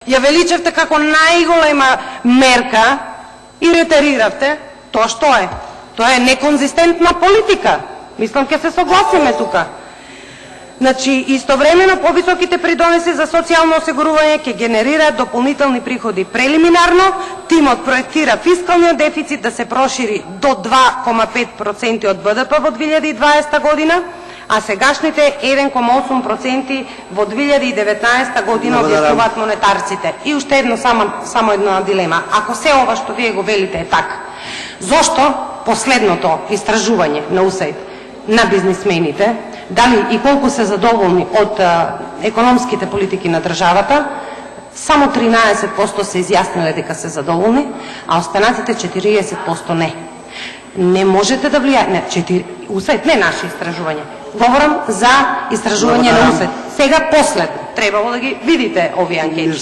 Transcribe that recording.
Ја величевте како најголема мерка и ретериравте, тоа што е? Тоа е неконзистентна политика. Мислам ќе се согласиме тука. Значи, истовремено повисоките придонеси за социјално осигурување ќе генерираат дополнителни приходи. Прелиминарно, тимот проектира фискалниот дефицит да се прошири до 2,5% од БДП во 2020 година, а сегашните 1,8% во 2019 година објаснуваат монетарците. И уште едно, само една дилема. Ако се ова што вие го велите е така, зошто последното истражување на УСАИД на бизнисмените, дали и колку се задоволни од економските политики на државата, само 13% се изјасниле дека се задоволни, а останатите 40% не. Не можете да влијаете. УСАИД, не наше истражување. Говорам за истражување на УСАИД. Сега последно. Требало да ги видите овие анкети.